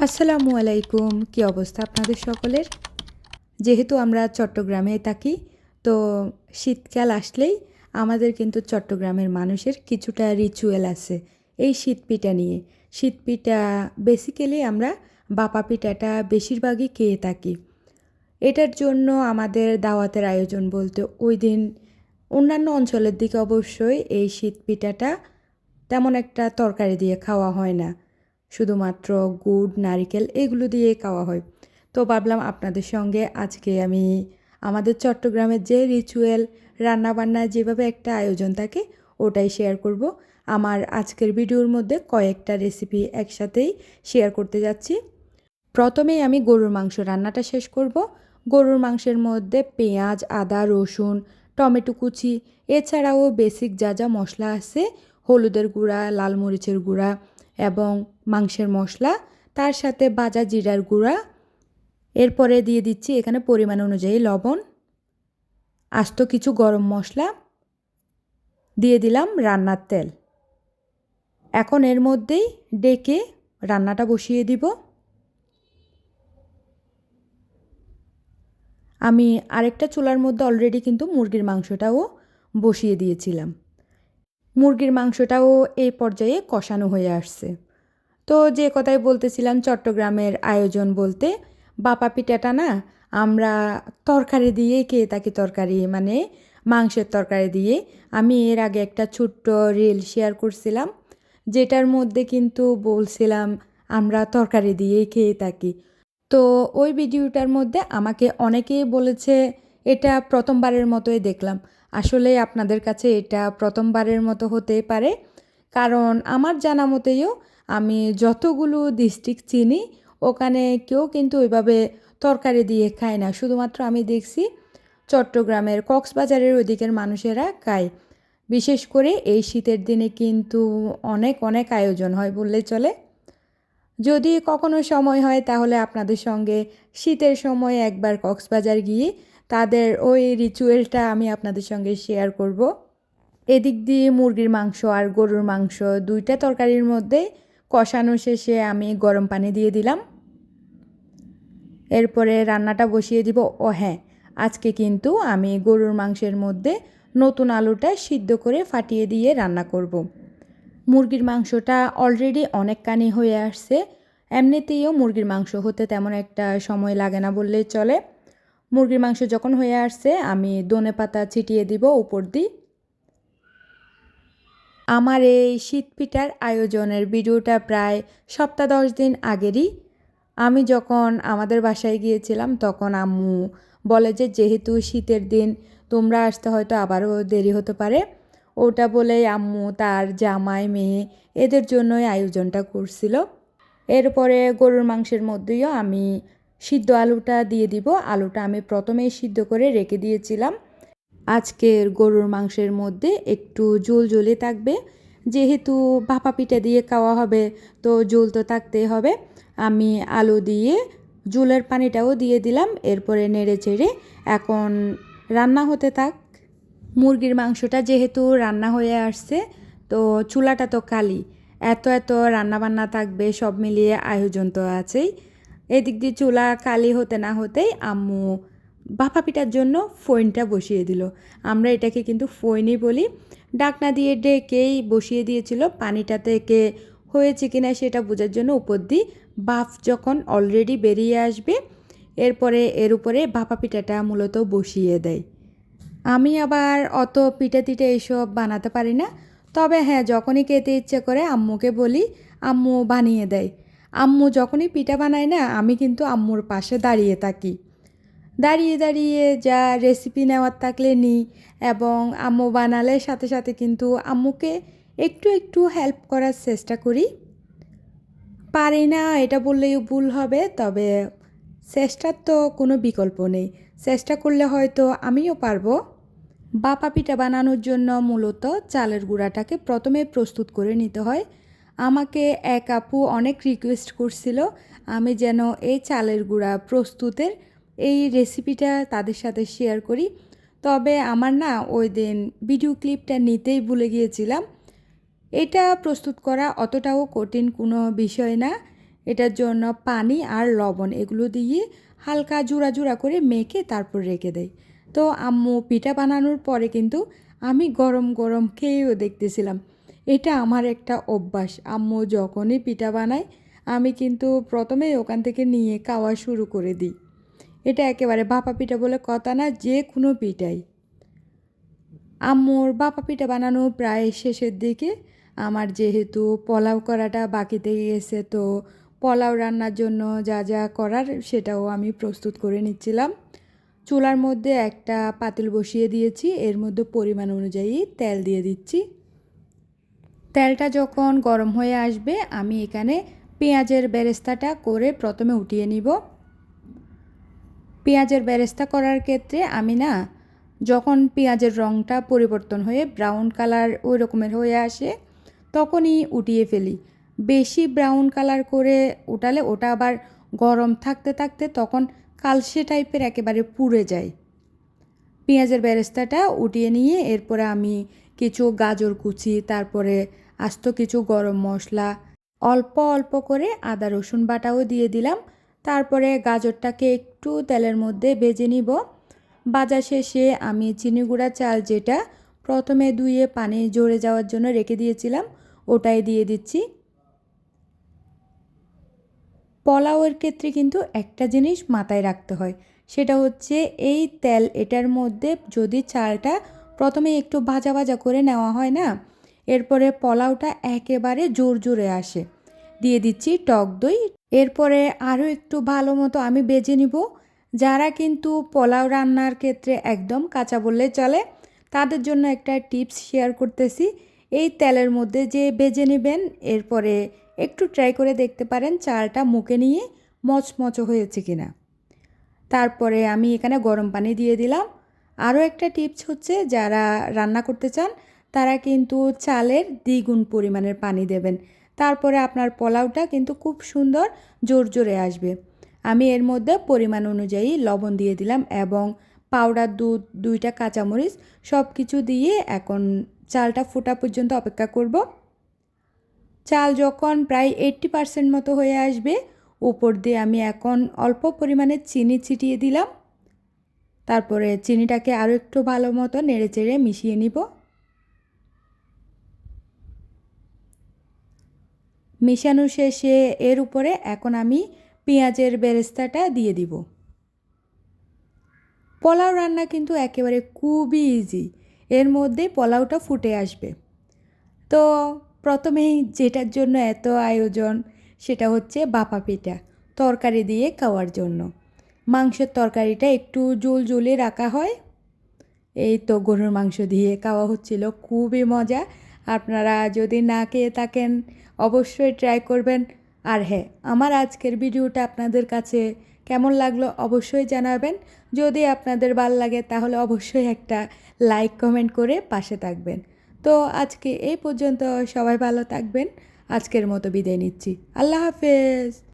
আসসালামু আলাইকুম। কি অবস্থা আপনাদের সকলের? যেহেতু আমরা চট্টগ্রামে থাকি, তো শীতকাল আসলেই আমাদের কিন্তু চট্টগ্রামের মানুষের কিছুটা রিচুয়াল আছে এই শীত পিঠা নিয়ে। শীত পিঠা বেসিক্যালি আমরা বাপা পিঠাটা বেশিরভাগই খেয়ে থাকি। এটার জন্য আমাদের দাওয়াতের আয়োজন বলতে ওই দিন অন্যান্য অঞ্চলের দিকে অবশ্যই এই শীত পিঠাটা তেমন একটা তরকারি দিয়ে খাওয়া হয় না, শুধুমাত্র গুড় নারিকেল এগুলো দিয়ে খাওয়া হয়। তো ভাবলাম আপনাদের সঙ্গে আজকে আমি আমাদের চট্টগ্রামের যে রিচুয়াল রান্নাবান্নার যেভাবে একটা আয়োজন থাকে ওটাই শেয়ার করব। আমার আজকের ভিডিওর মধ্যে কয়েকটা রেসিপি একসাথেই শেয়ার করতে যাচ্ছি। প্রথমেই আমি গরুর মাংস রান্নাটা শেষ করব। গরুর মাংসের মধ্যে পেঁয়াজ, আদা, রসুন, টমেটো কুচি, এছাড়াও বেসিক যা যা মশলা আছে, হলুদের গুঁড়া, লাল মরিচের গুঁড়া এবং মাংসের মশলা, তার সাথে ভাজা জিরার গুঁড়া, এরপরে দিয়ে দিচ্ছি এখানে পরিমাণ অনুযায়ী লবণ, আস্ত কিছু গরম মশলা, দিয়ে দিলাম রান্নার তেল। এখন এর মধ্যেই ডেকে রান্নাটা বসিয়ে দিব। আমি আরেকটা চুলার মধ্যে অলরেডি কিন্তু মুরগির মাংসটাও বসিয়ে দিয়েছিলাম। মুরগির মাংসটাও এই পর্যায়ে কষানো হয়ে আসছে। তো যে কথাই বলতেছিলাম, চট্টগ্রামের আয়োজন বলতে বাপা পিঠাটা না আমরা তরকারি দিয়েই খেয়ে থাকি। তরকারি মানে মাংসের তরকারি দিয়ে। আমি এর আগে একটা ছোট্ট রিল শেয়ার করছিলাম, যেটার মধ্যে কিন্তু বলছিলাম আমরা তরকারি দিয়েই খেয়ে থাকি। তো ওই ভিডিওটার মধ্যে আমাকে অনেকেই বলেছে এটা প্রথমবারের মতোই দেখলাম। আসলে আপনাদের কাছে এটা প্রথমবারের মতো হতেই পারে, কারণ আমার জানা মতেও আমি যতগুলো ডিস্ট্রিক্ট চিনি ওখানে কেউ কিন্তু ওইভাবে তরকারি দিয়ে খায় না। শুধুমাত্র আমি দেখছি চট্টগ্রামের কক্সবাজারের ওইদিকের মানুষেরা খায়। বিশেষ করে এই শীতের দিনে কিন্তু অনেক অনেক আয়োজন হয় বললেই চলে। যদি কখনো সময় হয় তাহলে আপনাদের সঙ্গে শীতের সময় একবার কক্সবাজার গিয়ে তাদের ওই রিচুয়ালটা আমি আপনাদের সঙ্গে শেয়ার করব। এদিক দিয়ে মুরগির মাংস আর গরুর মাংস দুইটা তরকারির মধ্যে কষানো শেষে আমি গরম পানি দিয়ে দিলাম। এরপরে রান্নাটা বসিয়ে দিব। ও হ্যাঁ, আজকে কিন্তু আমি গরুর মাংসের মধ্যে নতুন আলুটা সিদ্ধ করে ফাটিয়ে দিয়ে রান্না করব। মুরগির মাংসটা অলরেডি অনেকখানি হয়ে আসছে। এমনিতেও মুরগির মাংস হতে তেমন একটা সময় লাগে না বললেই চলে। মুরগির মাংস যখন হয়ে আসছে আমি ধনেপাতা ছিটিয়ে দিব উপর দিয়ে। আমার এই শীত পিঠার আয়োজনের ভিডিওটা প্রায় সপ্তাহ 10 দিন আগেরই। আমি যখন আমাদের বাসায় গিয়েছিলাম তখন আম্মু বলে যে যেহেতু শীতের দিন তোমরা আসতে হয়তো আবারও দেরি হতে পারে, ওটা বলেই আম্মু তার জামাই মেয়ে এদের জন্যই আয়োজনটা করছিল। এরপরে গরুর মাংসের মধ্যেও আমি সিদ্ধ আলুটা দিয়ে দিব। আলুটা আমি প্রথমেই সিদ্ধ করে রেখে দিয়েছিলাম। আজকের গরুর মাংসের মধ্যে একটু ঝোল ঝোলে থাকবে, যেহেতু ভাপা পিঠা দিয়ে খাওয়া হবে তো ঝোল তো থাকতেই হবে। আমি আলু দিয়ে ঝোলের পানিটাও দিয়ে দিলাম। এরপরে নেড়ে চেড়ে এখন রান্না হতে থাক। মুরগির মাংসটা যেহেতু রান্না হয়ে আসছে, তো চুলাটা তো খালি, এত এত রান্নাবান্না থাকবে, সব মিলিয়ে আয়োজন তো আছেই। এদিক দিয়ে চুলা খালি হতে না হতেই আম্মু ভাপা পিঠার জন্য ফোইনটা বসিয়ে দিল। আমরা এটাকে কিন্তু ফোইনই বলি। ডাকনা দিয়ে ডেকেই বসিয়ে দিয়েছিল। পানিটা থেকে হয়েছে কিনা সেটা বোঝার জন্য উপর দিয়ে বাফ যখন অলরেডি বেরিয়ে আসবে এরপরে এর উপরে ভাপা পিঠাটা মূলত বসিয়ে দেয়। আমি আবার অত পিঠে তিঠে এইসব বানাতে পারি না, তবে হ্যাঁ যখনই খেতে ইচ্ছে করে আম্মুকে বলি, আম্মু বানিয়ে দেয়। আম্মু যখনই পিঠা বানায় না আমি কিন্তু আম্মুর পাশে দাঁড়িয়ে থাকি। দাঁড়িয়ে দাঁড়িয়ে যা রেসিপি নেওয়ার থাকলে নিই, এবং আম্মু বানালে সাথে সাথে কিন্তু আম্মুকে একটু একটু হেল্প করার চেষ্টা করি। পারি না এটা বললেও ভুল হবে, তবে চেষ্টার তো কোনো বিকল্প নেই। চেষ্টা করলে হয়তো আমিও পারবো। ভাপা পিঠা বানানোর জন্য মূলত চালের গুঁড়াটাকে প্রথমে প্রস্তুত করে নিতে হয়। আমাকে এক আপু অনেক রিকোয়েস্ট করছিল আমি যেন এই চালের গুঁড়া প্রস্তুতের এই রেসিপিটা তাদের সাথে শেয়ার করি, তবে আমার না ওই দিন ভিডিও ক্লিপটা নিতেই ভুলে গিয়েছিলাম। এটা প্রস্তুত করা অতটাও কঠিন কোনো বিষয় না। এটার জন্য পানি আর লবণ এগুলো দিয়ে হালকা জোড়া জোড়া করে মেখে তারপর রেখে দেয়। তো আম্মু পিঠা বানানোর পরে কিন্তু আমি গরম গরম খেয়েও দেখতেছিলাম। এটা আমার একটা অভ্যাস, আম্মু যখনই পিঠা বানায় আমি কিন্তু প্রথমেই ওখান থেকে নিয়ে খাওয়া শুরু করে দিই। এটা একেবারে ভাপা পিঠা বলে কথা না, যে কোনো পিঠাই। আম্মুর ভাপা পিঠা বানানো প্রায় শেষের দিকে। আমার যেহেতু পোলাও করাটা বাকি থেকে গেছে, তো পোলাও রান্নার জন্য যা যা করার সেটাও আমি প্রস্তুত করে নিচ্ছিলাম। চুলার মধ্যে একটা পাতিল বসিয়ে দিয়েছি, এর মধ্যে পরিমাণ অনুযায়ী তেল দিয়ে দিচ্ছি। তেলটা যখন গরম হয়ে আসবে আমি এখানে পেঁয়াজের বেরেস্তাটা করে প্রথমে উঠিয়ে নিব। পেঁয়াজের বেরেস্তা করার ক্ষেত্রে আমি যখন পেঁয়াজের রঙটা পরিবর্তন হয়ে ব্রাউন কালার ওই রকমের হয়ে আসে তখনই উঠিয়ে ফেলি। বেশি ব্রাউন কালার করে উঠালে ওটা আবার গরম থাকতে থাকতে তখন কালসে টাইপের একেবারে পুড়ে যায়। পেঁয়াজের বেরেস্তাটা উঠিয়ে নিয়ে এরপরে আমি কিছু গাজর কুচি, তারপরে আস্ত কিছু গরম মশলা, অল্প অল্প করে আদা রসুন বাটাও দিয়ে দিলাম। তারপরে গাজরটাকে একটু তেলের মধ্যে ভেজে নিব। ভাজা শেষে আমি চিনি গুঁড়া চাল যেটা প্রথমে ধুয়ে পানি ঝরে যাওয়ার জন্য রেখে দিয়েছিলাম ওটাই দিয়ে দিচ্ছি। পোলাওয়ের ক্ষেত্রে কিন্তু একটা জিনিস মাথায় রাখতে হয়, সেটা হচ্ছে এই তেল এটার মধ্যে যদি চালটা প্রথমে একটু ভাজা ভাজা করে নেওয়া হয় না, এরপরে পোলাওটা একেবারে জোর জোরে আসে। দিয়ে দিচ্ছি টক দই। এরপরে আরও একটু ভালো মতো আমি ভেজে নিব। যারা কিন্তু পোলাও রান্নার ক্ষেত্রে একদম কাঁচা বললে চলে তাদের জন্য একটা টিপস শেয়ার করতেছি। এই তেলের মধ্যে যে ভেজে নেবেন, এরপরে একটু ট্রাই করে দেখতে পারেন চালটা মুখে নিয়ে মচমচো হয়েছে কিনা। তারপরে আমি এখানে গরম পানি দিয়ে দিলাম। আরও একটা টিপস হচ্ছে, যারা রান্না করতে চান তারা কিন্তু চালের দ্বিগুণ পরিমাণের পানি দেবেন, তারপরে আপনার পোলাওটা কিন্তু খুব সুন্দর জোরজোরে আসবে। আমি এর মধ্যে পরিমাণ অনুযায়ী লবণ দিয়ে দিলাম এবং পাউডার দুধ, 2টা কাঁচামরিচ সব কিছু দিয়ে এখন চালটা ফোটা পর্যন্ত অপেক্ষা করব। চাল যখন প্রায় 80% মতো হয়ে আসবে উপর দিয়ে আমি এখন অল্প পরিমাণে চিনি ছিটিয়ে দিলাম। তারপরে চিনিটাকে আরও একটু ভালো মতো নেড়েচেড়ে মিশিয়ে নিব। মিশানো শেষে এর উপরে এখন আমি পেঁয়াজের বেরেস্তাটা দিয়ে দিব। পোলাও রান্না কিন্তু একেবারে খুবই ইজি, এর মধ্যে পোলাওটা ফুটে আসবে। তো প্রথমেই যেটার জন্য এত আয়োজন সেটা হচ্ছে ভাপা পিঠা, তরকারি দিয়ে খাওয়ার জন্য। মাংসের তরকারিটা একটু ঝোল ঝোলে রাখা হয়। এই তো গরুর মাংস দিয়ে খাওয়া হচ্ছিল, খুবই মজা। আপনারা যদি না খেয়ে থাকেন অবশ্যই ট্রাই করবেন। আর হ্যাঁ, আমার আজকের ভিডিওটা আপনাদের কাছে কেমন লাগলো অবশ্যই জানাবেন। যদি আপনাদের ভালো লাগে তাহলে অবশ্যই একটা লাইক কমেন্ট করে পাশে থাকবেন। তো আজকে এই পর্যন্ত, সবাই ভালো থাকবেন। আজকের মতো বিদায় নিচ্ছি। আল্লাহ হাফেজ।